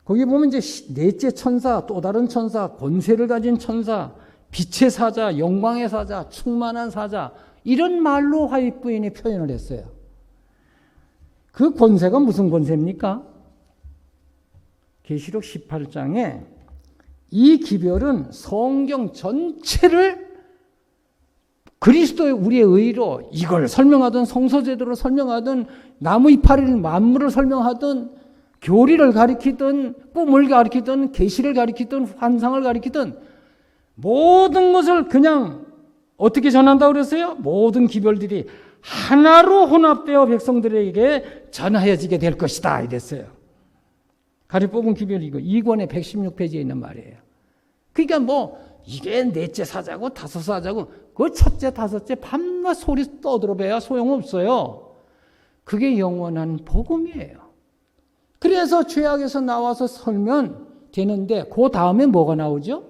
거기 보면 이제 넷째 천사, 또 다른 천사, 권세를 가진 천사, 빛의 사자, 영광의 사자, 충만한 사자, 이런 말로 화입 부인이 표현을 했어요. 그 권세가 무슨 권세입니까? 계시록 18장에 이 기별은 성경 전체를 그리스도의 우리의 의로 이걸 설명하든 성서제도를 설명하든 나무 이파리를 만물을 설명하든 교리를 가리키든 꿈을 가리키든 계시를 가리키든 환상을 가리키든 모든 것을 그냥 어떻게 전한다고 그랬어요? 모든 기별들이 하나로 혼합되어 백성들에게 전하여지게 될 것이다 이랬어요. 가리 뽑은 기별이 이거 2권의 116페이지에 있는 말이에요. 그러니까 이게 넷째 사자고 다섯 사자고 그 첫째 다섯째 밤낮 소리 떠들어봐야 소용없어요. 그게 영원한 복음이에요. 그래서 죄악에서 나와서 설면 되는데 그 다음에 뭐가 나오죠?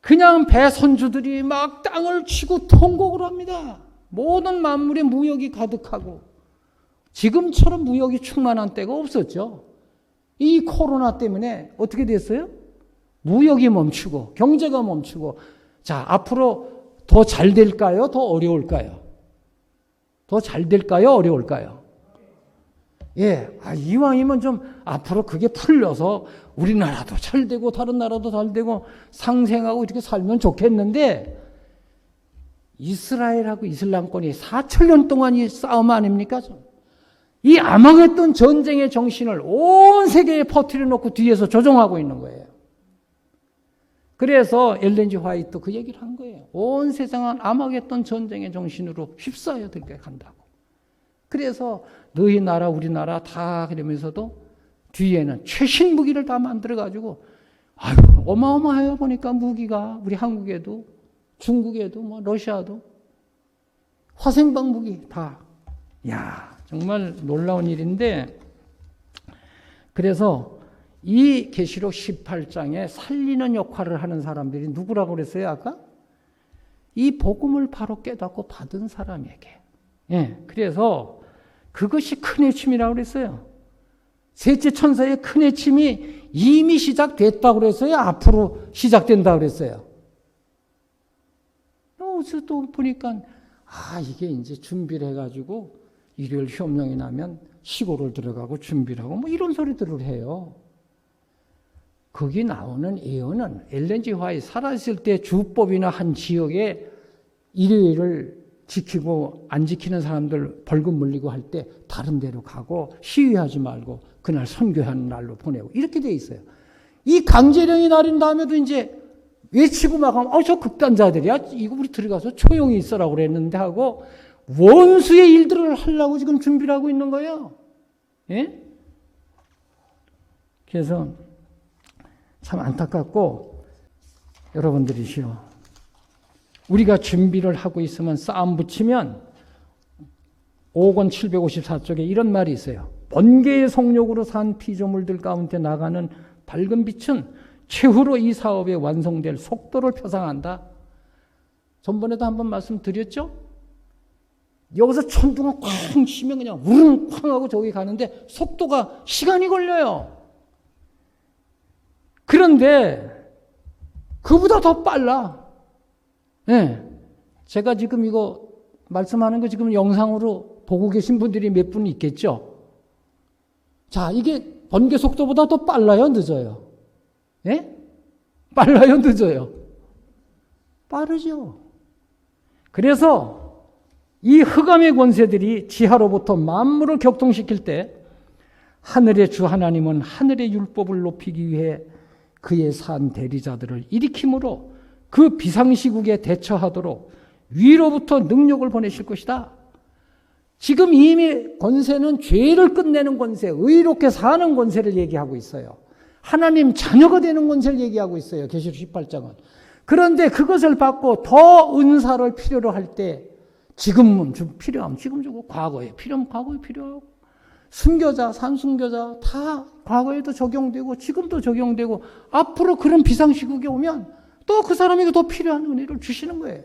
그냥 배선주들이 막 땅을 치고 통곡을 합니다. 모든 만물에 무역이 가득하고 지금처럼 무역이 충만한 때가 없었죠. 이 코로나 때문에 어떻게 됐어요? 무역이 멈추고 경제가 멈추고 자 앞으로 더 잘 될까요? 더 어려울까요? 더 잘 될까요? 어려울까요? 이왕이면 좀 앞으로 그게 풀려서 우리나라도 잘 되고 다른 나라도 잘 되고 상생하고 이렇게 살면 좋겠는데 이스라엘하고 이슬람권이 4,000년 동안 이 싸움 아닙니까? 이 아망했던 전쟁의 정신을 온 세계에 퍼뜨려 놓고 뒤에서 조종하고 있는 거예요. 그래서 엘렌 G 화이트 그 얘기를 한 거예요. 온 세상은 아망했던 전쟁의 정신으로 휩싸여 들게 간다고. 그래서 너희 나라 우리나라 다 그러면서도 뒤에는 최신 무기를 다 만들어가지고 어마어마해요. 보니까 무기가 우리 한국에도 중국에도 러시아도 화생방 무기 다. 정말 놀라운 일인데 그래서 이 계시록 18장에 살리는 역할을 하는 사람들이 누구라고 그랬어요 아까? 이 복음을 바로 깨닫고 받은 사람에게. 그래서 그것이 큰 해침이라고 그랬어요. 셋째 천사의 큰 해침이 이미 시작됐다고 그랬어요? 앞으로 시작된다고 그랬어요? 어디서 또 보니까 이게 이제 준비를 해가지고 일요일 휴업령이 나면 시골을 들어가고 준비를 하고 이런 소리들을 해요. 거기 나오는 예언은 엘렌 G 화이트 살아있을 때 주법이나 한 지역에 일요일을 지키고 안 지키는 사람들 벌금 물리고 할 때 다른 데로 가고 시위하지 말고 그날 선교하는 날로 보내고 이렇게 돼 있어요. 이 강제령이 내린 다음에도 이제 외치고 막 하면 저 극단자들이야. 이거 우리 들어가서 조용히 있으라고 그랬는데 하고 원수의 일들을 하려고 지금 준비를 하고 있는 거예요. 예? 그래서 참 안타깝고 여러분들이시요. 우리가 준비를 하고 있으면 싸움 붙이면 5권 754쪽에 이런 말이 있어요. 번개의 속력으로 산 피조물들 가운데 나가는 밝은 빛은 최후로 이 사업에 완성될 속도를 표상한다. 전번에도 한번 말씀드렸죠? 여기서 천둥을 쾅 치면 그냥 우릉 쾅 하고 저기 가는데 속도가 시간이 걸려요. 그런데 그보다 더 빨라. 네. 제가 지금 이거 말씀하는 거 지금 영상으로 보고 계신 분들이 몇 분 있겠죠? 자, 이게 번개 속도보다 더 빨라요, 늦어요? 예? 빨라요, 늦어요? 빠르죠. 그래서 이 흑암의 권세들이 지하로부터 만물을 격동시킬 때 하늘의 주 하나님은 하늘의 율법을 높이기 위해 그의 산 대리자들을 일으킴으로 그 비상시국에 대처하도록 위로부터 능력을 보내실 것이다. 지금 이미 권세는 죄를 끝내는 권세, 의롭게 사는 권세를 얘기하고 있어요. 하나님 자녀가 되는 권세를 얘기하고 있어요. 계시록 18장은. 그런데 그것을 받고 더 은사를 필요로 할 때 지금은 좀 필요하면 지금 주고 과거에 필요하면 과거에 필요하고 순교자, 산순교자 다 과거에도 적용되고 지금도 적용되고 앞으로 그런 비상시국에 오면 또 그 사람에게 더 필요한 은혜를 주시는 거예요.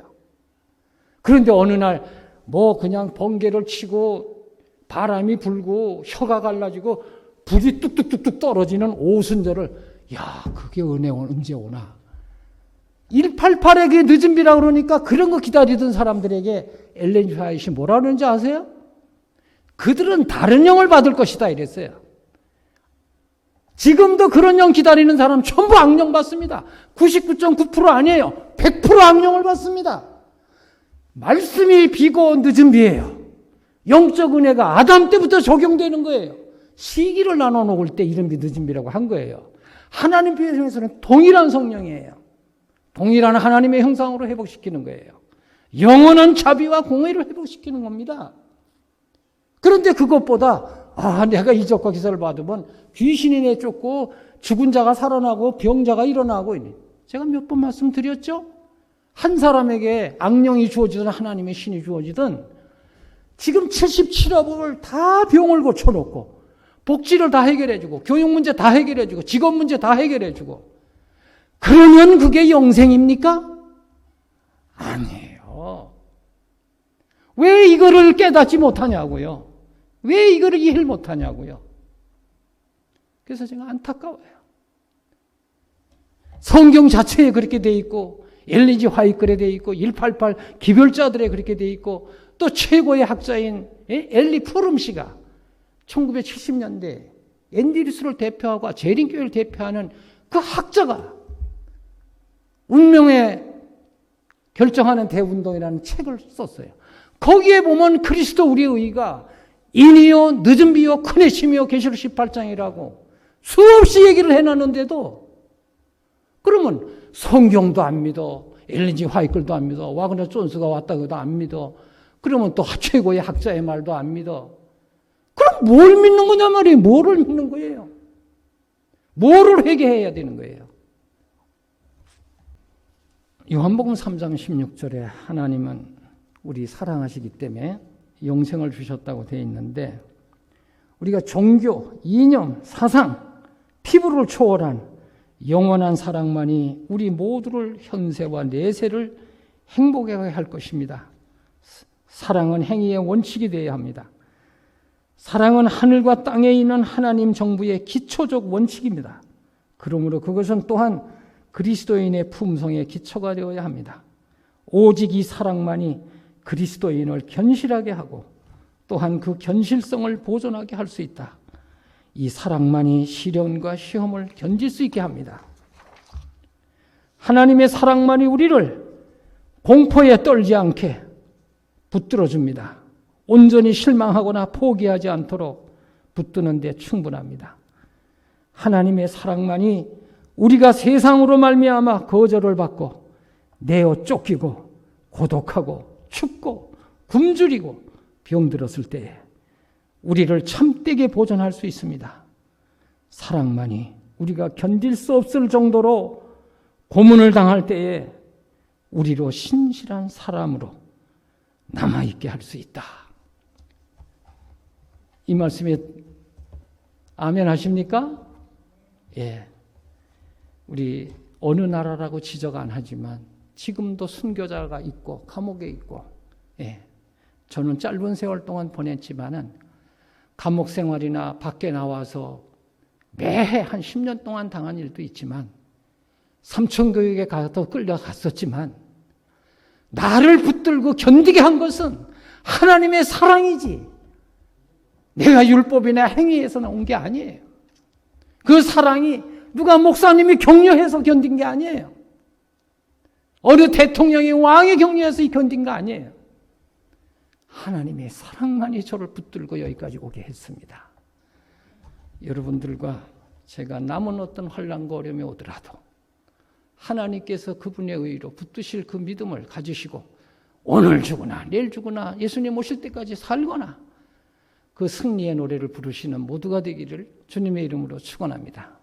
그런데 어느 날 뭐 그냥 번개를 치고 바람이 불고 혀가 갈라지고 불이 뚝뚝뚝뚝 떨어지는 오순절을 그게 은혜 언제 오나. 188에게 늦은 비라 그러니까 그런 거 기다리던 사람들에게 엘렌 지 화이트이 뭐라 그러는지 아세요? 그들은 다른 영을 받을 것이다 이랬어요. 지금도 그런 영 기다리는 사람 전부 악령 받습니다. 99.9% 아니에요. 100% 악령을 받습니다. 말씀이 비고 늦은 비예요. 영적 은혜가 아담 때부터 적용되는 거예요. 시기를 나눠 놓을 때 이름이 늦은 비라고 한 거예요. 하나님 편에서는 동일한 성령이에요. 동일한 하나님의 형상으로 회복시키는 거예요. 영원한 자비와 공의를 회복시키는 겁니다. 그런데 그것보다 내가 이적과 기사를 받으면 귀신이 내쫓고 죽은 자가 살아나고 병자가 일어나고 제가 몇 번 말씀드렸죠? 한 사람에게 악령이 주어지든 하나님의 신이 주어지든 지금 77억을 다 병을 고쳐놓고 복지를 다 해결해주고 교육 문제 다 해결해주고 직업 문제 다 해결해주고 그러면 그게 영생입니까? 아니에요. 왜 이거를 깨닫지 못하냐고요. 왜 이거를 이해를 못하냐고요. 그래서 제가 안타까워요. 성경 자체에 그렇게 돼 있고 엘렌 지 화이트에 돼 있고 188 기별자들에 그렇게 돼 있고 또 최고의 학자인 엘리 푸름 씨가 1970년대 앤드류스를 대표하고 재림교회를 대표하는 그 학자가 운명의 결정하는 대운동이라는 책을 썼어요. 거기에 보면 그리스도 우리의 의가 인이요 늦은 비요 큰 애심이요 계시록 18장이라고 수없이 얘기를 해놨는데도 그러면 성경도 안 믿어. 엘렌 지 화이트도 안 믿어. 와그너 존스가 왔다고도 안 믿어. 그러면 또 최고의 학자의 말도 안 믿어. 그럼 뭘 믿는 거냐 말이에요. 뭐를 믿는 거예요. 뭐를 회개해야 되는 거예요. 요한복음 3장 16절에 하나님은 우리 사랑하시기 때문에 영생을 주셨다고 되어 있는데 우리가 종교, 이념, 사상, 피부를 초월한 영원한 사랑만이 우리 모두를 현세와 내세를 행복하게 할 것입니다. 사랑은 행위의 원칙이 되어야 합니다. 사랑은 하늘과 땅에 있는 하나님 정부의 기초적 원칙입니다. 그러므로 그것은 또한 그리스도인의 품성의 기초가 되어야 합니다. 오직 이 사랑만이 그리스도인을 견실하게 하고 또한 그 견실성을 보존하게 할 수 있다. 이 사랑만이 시련과 시험을 견딜 수 있게 합니다. 하나님의 사랑만이 우리를 공포에 떨지 않게 붙들어 줍니다. 온전히 실망하거나 포기하지 않도록 붙드는 데 충분합니다. 하나님의 사랑만이 우리가 세상으로 말미암아 거절을 받고 내어 쫓기고 고독하고 춥고 굶주리고 병들었을 때에 우리를 참되게 보존할 수 있습니다. 사랑만이 우리가 견딜 수 없을 정도로 고문을 당할 때에 우리로 신실한 사람으로 남아있게 할 수 있다. 이 말씀에 아멘 하십니까? 예. 우리 어느 나라라고 지적 안 하지만 지금도 순교자가 있고 감옥에 있고, 예. 저는 짧은 세월 동안 보냈지만은 감옥 생활이나 밖에 나와서 매해 한 10년 동안 당한 일도 있지만 삼천교육에 가서 끌려갔었지만 나를 붙들고 견디게 한 것은 하나님의 사랑이지 내가 율법이나 행위에서 나온 게 아니에요. 그 사랑이 누가 목사님이 격려해서 견딘 게 아니에요. 어느 대통령이 왕이 격려해서 견딘 거 아니에요. 하나님의 사랑만이 저를 붙들고 여기까지 오게 했습니다. 여러분들과 제가 남은 어떤 환난과 어려움이 오더라도 하나님께서 그분의 의로 붙드실 그 믿음을 가지시고 오늘 죽으나 내일 죽으나 예수님 오실 때까지 살거나 그 승리의 노래를 부르시는 모두가 되기를 주님의 이름으로 축원합니다.